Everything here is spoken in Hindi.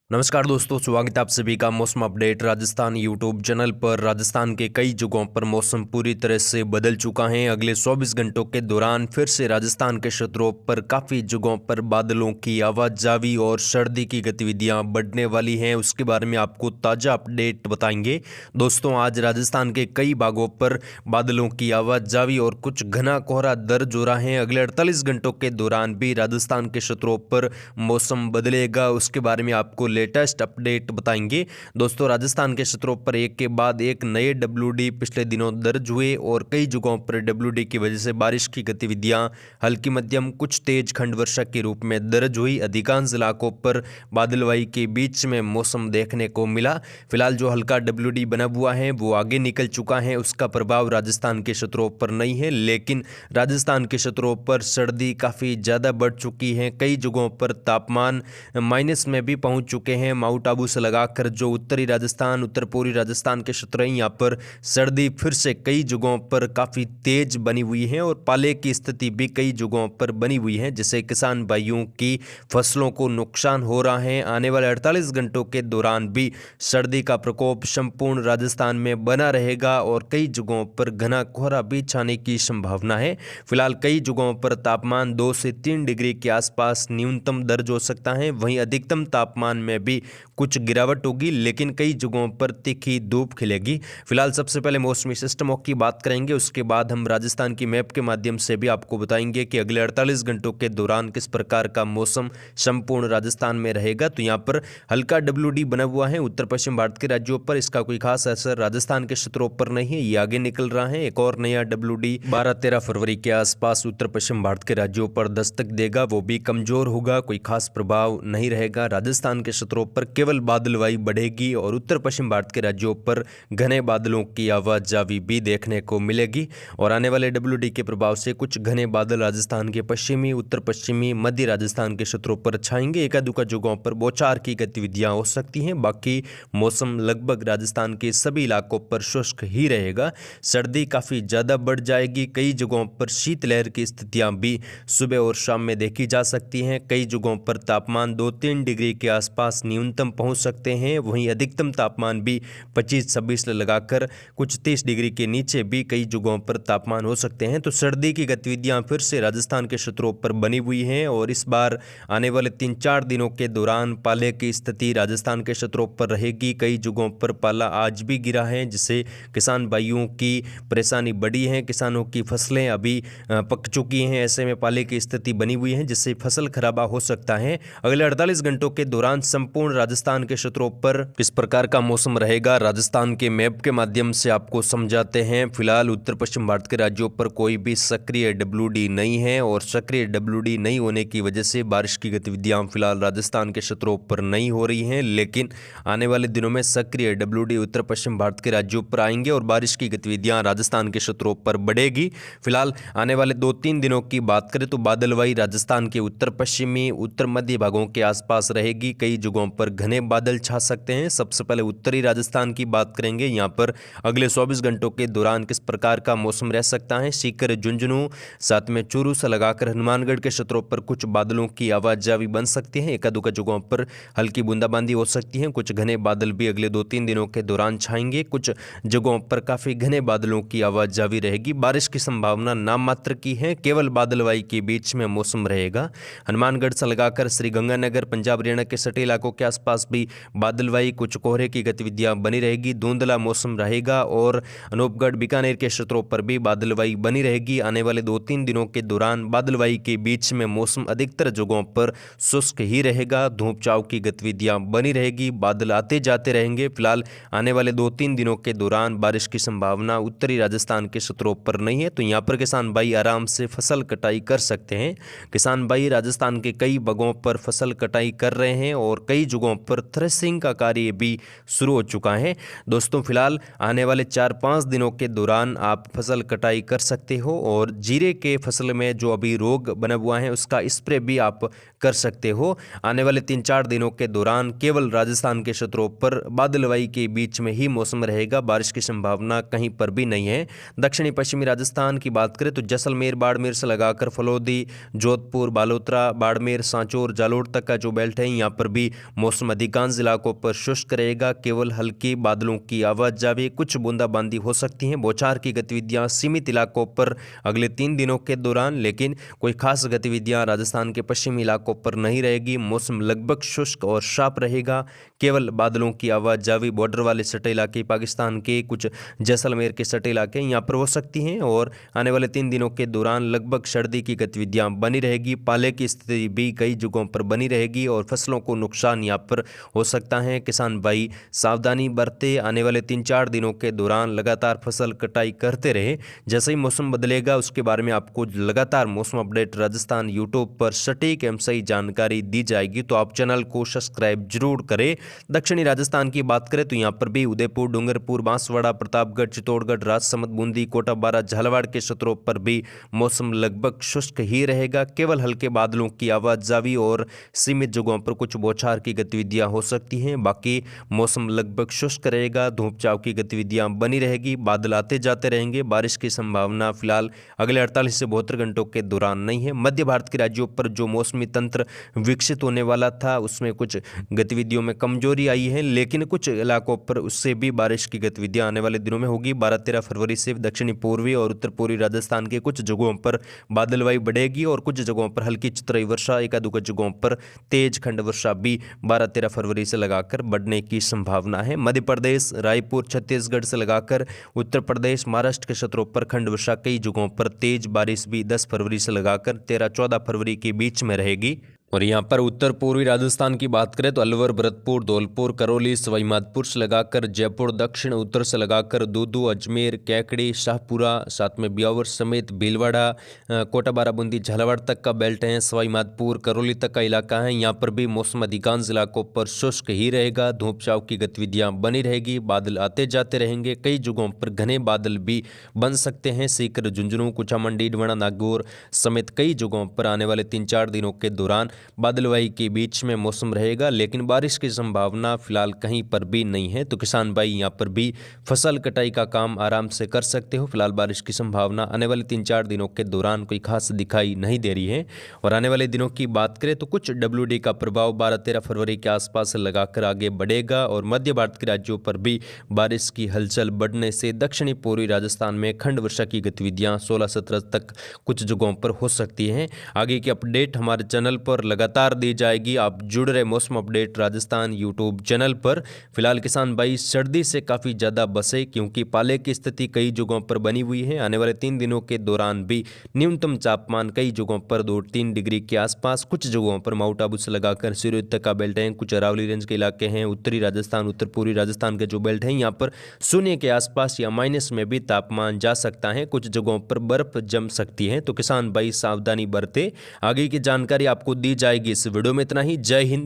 नमस्कार दोस्तों, स्वागत है आप सभी का मौसम अपडेट राजस्थान यूट्यूब चैनल पर। राजस्थान के कई जगहों पर मौसम पूरी तरह से बदल चुका है। अगले 24 घंटों के दौरान फिर से राजस्थान के क्षेत्रों पर काफ़ी जगहों पर बादलों की आवाजावी और सर्दी की गतिविधियां बढ़ने वाली हैं। उसके बारे में आपको ताज़ा अपडेट बताएंगे। दोस्तों, आज राजस्थान के कई भागों पर बादलों की आवाजावी और कुछ घना कोहरा दर्ज हो रहा है। अगले 48 घंटों के दौरान भी राजस्थान के क्षेत्रों पर मौसम बदलेगा, उसके बारे में आपको लेटेस्ट अपडेट बताएंगे। दोस्तों, राजस्थान के क्षेत्रों पर एक के बाद एक नए डब्ल्यूडी पिछले दिनों दर्ज हुए और कई जगहों पर डब्ल्यूडी की वजह से बारिश की गतिविधियां हल्की मध्यम कुछ तेज खंड वर्षा के रूप में दर्ज हुई। अधिकांश इलाकों पर बादलवाई के बीच में मौसम देखने को मिला। फिलहाल जो हल्का डब्ल्यूडी बना हुआ है वो आगे निकल चुका है, उसका प्रभाव राजस्थान के क्षेत्रों पर नहीं है, लेकिन राजस्थान के क्षेत्रों पर सर्दी काफ़ी ज़्यादा बढ़ चुकी है। कई जगहों पर तापमान माइनस में भी पहुंच चुके हैं। माउंट आबू से लगाकर जो उत्तरी राजस्थान, उत्तर पूर्वी राजस्थान के क्षेत्र हैं, यहाँ पर सर्दी फिर से कई जगहों पर काफ़ी तेज बनी हुई है और पाले की स्थिति भी कई जगहों पर बनी हुई है, जिससे किसान भाइयों की फसलों को नुकसान हो रहा है। आने वाले 48 घंटों के दौरान भी सर्दी का प्रकोप संपूर्ण राजस्थान में बना रहेगा और कई जगहों पर घना कोहरा भी छाने की संभावना है। फिलहाल कई जगहों पर तापमान 2 से 3 डिग्री के आसपास न्यूनतम दर्ज हो सकता है। वहीं अधिकतम तापमान में भी कुछ गिरावट होगी, लेकिन कई जगहों पर तीखी धूप खिलेगी। फिलहाल सबसे पहले मौसमी सिस्टमों की बात करेंगे, उसके बाद हम राजस्थान की मैप के माध्यम से भी आपको बताएंगे कि अगले 48 घंटों के दौरान किस प्रकार का मौसम संपूर्ण राजस्थान में रहेगा। तो यहाँ पर हल्का डब्ल्यूडी बना हुआ है उत्तर पश्चिम भारत के राज्यों पर। इसका कोई खास असर राजस्थान के क्षेत्रों पर नहीं है, ये आगे निकल रहा है। एक और नया डब्ल्यूडी 12-13 फरवरी के आसपास उत्तर पश्चिम भारत के राज्यों पर दस्तक देगा, वो भी कमजोर होगा, कोई खास प्रभाव नहीं रहेगा। राजस्थान के क्षेत्रों पर केवल बादलवाई बढ़ेगी और उत्तर पश्चिम भारत के राज्यों पर घने बादलों की आवाजावी भी देखने को मिलेगी। और आने वाले डब्ल्यूडी के प्रभाव से कुछ घने बादल राजस्थान के पश्चिमी, उत्तर पश्चिमी, मध्य राजस्थान के क्षेत्रों पर छाएंगे। एकादुका जगहों पर बौछार की गतिविधियां हो सकती हैं। बाकी मौसम लगभग राजस्थान के सभी इलाकों पर शुष्क ही रहेगा। सर्दी काफ़ी ज़्यादा बढ़ जाएगी। कई जगहों पर शीतलहर की स्थितियां भी सुबह और शाम में देखी जा सकती हैं। कई जगहों पर तापमान 2-3 डिग्री के आसपास न्यूनतम पहुंच सकते हैं। वहीं अधिकतम तापमान भी 25-26 लगाकर कुछ 30 डिग्री के नीचे भी कई जगहों पर तापमान हो सकते हैं। तो सर्दी की गतिविधियां फिर से राजस्थान के क्षेत्रों पर बनी हुई हैं और इस बार आने वाले 3-4 दिनों के दौरान पाले की स्थिति राजस्थान के क्षेत्रों पर रहेगी। कई जगहों पर पाला आज भी गिरा है, जिससे किसान भाइयों की परेशानी बढ़ी है। किसानों की फसलें अभी पक चुकी हैं, ऐसे में पाले की स्थिति बनी हुई है, जिससे फसल खराबा हो सकता है। अगले 48 घंटों के दौरान संपूर्ण राजस्थान के क्षेत्रों पर किस प्रकार का मौसम रहेगा, राजस्थान के मैप के माध्यम से आपको समझाते हैं। फिलहाल उत्तर पश्चिम भारत के राज्यों पर कोई भी सक्रिय डब्ल्यूडी नहीं है और सक्रिय डब्ल्यूडी नहीं होने की वजह से बारिश की गतिविधियां फिलहाल राजस्थान के क्षेत्रों पर नहीं हो रही हैं, लेकिन आने वाले दिनों में सक्रिय डब्ल्यूडी उत्तर पश्चिम भारत के राज्यों पर आएंगे और बारिश की गतिविधियां राजस्थान के क्षेत्रों पर बढ़ेगी। फिलहाल आने वाले 2-3 दिनों की बात करें तो बादलवाई राजस्थान के उत्तर पश्चिमी, उत्तर मध्य भागों के आसपास रहेगी। कई जगहों पर घने बादल छा सकते हैं। सबसे पहले उत्तरी राजस्थान की बात करेंगे। यहाँ पर अगले 24 घंटों के दौरान किस प्रकार का मौसम रह सकता है। सीकर, झुंझुनू, साथ में चूरू से लगाकर हनुमानगढ़ के क्षेत्रों पर कुछ बादलों की आवाजावी बन सकती है। एकादुका जगहों पर हल्की बूंदाबांदी हो सकती है। कुछ घने बादल भी अगले 2-3 दिनों के दौरान छाएंगे। कुछ जगहों पर काफ़ी घने बादलों की आवाजावी रहेगी। बारिश की संभावना नाम मात्र की है, केवल बादलवाई के बीच में मौसम रहेगा। हनुमानगढ़ से लगाकर श्रीगंगानगर, पंजाब हरियाणा के सटे इलाकों के आसपास भी बादलवाई, कुछ कोहरे की गतिविधियां बनी रहेगी। धुंधला मौसम रहेगा और अनूपगढ़, बीकानेर के क्षेत्रों पर भी बादलवाई बनी रहेगी। आने वाले 2-3 दिनों के दौरान बादलवाई के बीच में मौसम अधिकतर जगहों पर शुष्क ही रहेगा। धूप छांव की गतिविधियां बनी रहेगी, बादल आते जाते रहेंगे। फिलहाल आने वाले 2-3 दिनों के दौरान बारिश की संभावना उत्तरी राजस्थान के क्षेत्रों पर नहीं है, तो यहाँ पर किसान भाई आराम से फसल कटाई कर सकते हैं। किसान भाई राजस्थान के कई भागों पर फसल कटाई कर रहे हैं और कई जगहों पर थ्रेसिंग का कार्य भी शुरू हो चुका है। दोस्तों, फिलहाल आने वाले 4-5 दिनों के दौरान आप फसल कटाई कर सकते हो और जीरे के फसल में जो अभी रोग बना हुआ है उसका स्प्रे भी आप कर सकते हो। आने वाले 3-4 दिनों के दौरान केवल राजस्थान के क्षेत्रों पर बादलवाई के बीच में ही मौसम रहेगा। बारिश की संभावना कहीं पर भी नहीं है। दक्षिणी पश्चिमी राजस्थान की बात करें तो जैसलमेर, बाड़मेर से लगाकर फलोदी, जोधपुर, बालोतरा, बाड़मेर, सांचौर, जालोर तक का जो बेल्ट है, यहाँ पर भी मौसम अधिकांश इलाकों पर शुष्क रहेगा, केवल हल्के बादलों की आवाजाही, कुछ बूंदाबांदी हो सकती है। बौछार की गतिविधियां सीमित इलाकों पर अगले 3 दिनों के दौरान, लेकिन कोई खास गतिविधियां राजस्थान के पश्चिमी इलाकों पर नहीं रहेगी। मौसम लगभग शुष्क और साफ रहेगा, केवल बादलों की आवाजाही बॉर्डर वाले सटे इलाके, पाकिस्तान के कुछ जैसलमेर के सटे इलाके यहाँ पर हो सकती हैं। और आने वाले 3 दिनों के दौरान लगभग सर्दी की गतिविधियां बनी रहेगी, पाले की स्थिति भी कई जगहों पर बनी रहेगी और फसलों को नुकसान यहाँ पर हो सकता है। किसान भाई सावधानी बरते, आने वाले 3-4 दिनों के दौरान लगातार फसल कटाई करते रहे। जैसे ही मौसम बदलेगा उसके बारे में आपको लगातार मौसम अपडेट राजस्थान यूट्यूब पर सटीक एवं सही जानकारी दी जाएगी, तो आप चैनल को सब्सक्राइब जरूर करें। दक्षिणी राजस्थान की बात करें तो यहाँ पर भी उदयपुर, डूंगरपुर, बांसवाड़ा, प्रतापगढ़, चित्तौड़गढ़, राजसमंद, बूंदी, कोटा, बारा, झालावाड़ के क्षेत्रों पर भी मौसम लगभग शुष्क ही रहेगा, केवल हल्के बादलों की आवाजाही और सीमित जगहों पर कुछ बौछार की गतिविधियां हो सकती हैं। बाकी मौसम लगभग शुष्क रहेगा, धूप छांव की गतिविधियां बनी रहेगी, बादल आते जाते रहेंगे। बारिश की संभावना फिलहाल अगले 48 से 72 घंटों के दौरान नहीं है। मध्य भारत के राज्यों पर जो मौसमी तंत्र विकसित होने वाला था उसमें कुछ गतिविधियों में कमजोरी आई है, लेकिन कुछ इलाकों पर उससे भी बारिश की गतिविधियां आने वाले दिनों में होगी। 12-13 फरवरी से दक्षिणी पूर्वी और उत्तर पूर्वी राजस्थान के कुछ जगहों पर बादलवाई बढ़ेगी और कुछ जगहों पर हल्की चितरई वर्षा, एकाध जगहों पर तेज खंड वर्षा भी 12-13 फरवरी से लगाकर बढ़ने की संभावना है। मध्य प्रदेश, रायपुर, छत्तीसगढ़ से लगाकर उत्तर प्रदेश, महाराष्ट्र के क्षेत्रों पर खंड वर्षा, कई जगहों पर तेज बारिश भी 10 फरवरी से लगाकर 13-14 फरवरी के बीच में रहेगी। और यहाँ पर उत्तर पूर्वी राजस्थान की बात करें तो अलवर, भरतपुर, धौलपुर, करौली, सवाई माधोपुर से लगाकर जयपुर, दक्षिण उत्तर से लगाकर दूदू, अजमेर, कैकड़ी, शाहपुरा, साथ में ब्यावर समेत भीलवाड़ा, कोटा, बाराबूंदी, झालावाड़ तक का बेल्ट है। सवाई माधोपुर, करौली तक का इलाका है, यहाँ पर भी मौसम अधिकांश इलाकों पर शुष्क ही रहेगा, धूप छांव की गतिविधियां बनी रहेगी, बादल आते जाते रहेंगे, कई जगहों पर घने बादल भी बन सकते हैं। सीकर, झुंझुनू, कुचामंडी, डीडवाना, नागौर समेत कई जगहों पर आने वाले 3-4 दिनों के दौरान बादलवाई के बीच में मौसम रहेगा, लेकिन बारिश की संभावना फिलहाल कहीं पर भी नहीं है। तो किसान भाई यहाँ पर भी फसल कटाई का काम आराम से कर सकते हो। फिलहाल बारिश की संभावना आने वाले 3-4 दिनों के दौरान कोई खास दिखाई नहीं दे रही है। और आने वाले दिनों की बात करें तो कुछ WD का प्रभाव 12-13 फरवरी के आसपास लगाकर आगे बढ़ेगा और मध्य भारत के राज्यों पर भी बारिश की हलचल बढ़ने से दक्षिणी पूर्वी राजस्थान में खंड वर्षा की गतिविधियां 16-17 तक कुछ जगहों पर हो सकती हैं। आगे की अपडेट हमारे चैनल पर लगातार दी जाएगी। आप जुड़ रहे मौसम अपडेट राजस्थान यूट्यूब चैनल पर। फिलहाल किसान भाई सर्दी से काफ़ी ज़्यादा बचे, क्योंकि पाले की स्थिति कई जगहों पर बनी हुई है। आने वाले 3 दिनों के दौरान भी न्यूनतम तापमान कई जगहों पर 2-3 डिग्री के आसपास, कुछ जगहों पर माउंट आबू से लगाकर सूर्योदय तक का बेल्ट है, कुछ अरावली रेंज के इलाके हैं, उत्तरी राजस्थान, उत्तर पूर्वी राजस्थान के जो बेल्ट हैं यहाँ पर शून्य के आसपास या माइनस में भी तापमान जा सकता है, कुछ जगहों पर बर्फ जम सकती है। तो किसान भाई सावधानी बरते। आगे की जानकारी आपको दी जाएगी। इस वीडियो में इतना ही। जय हिंद।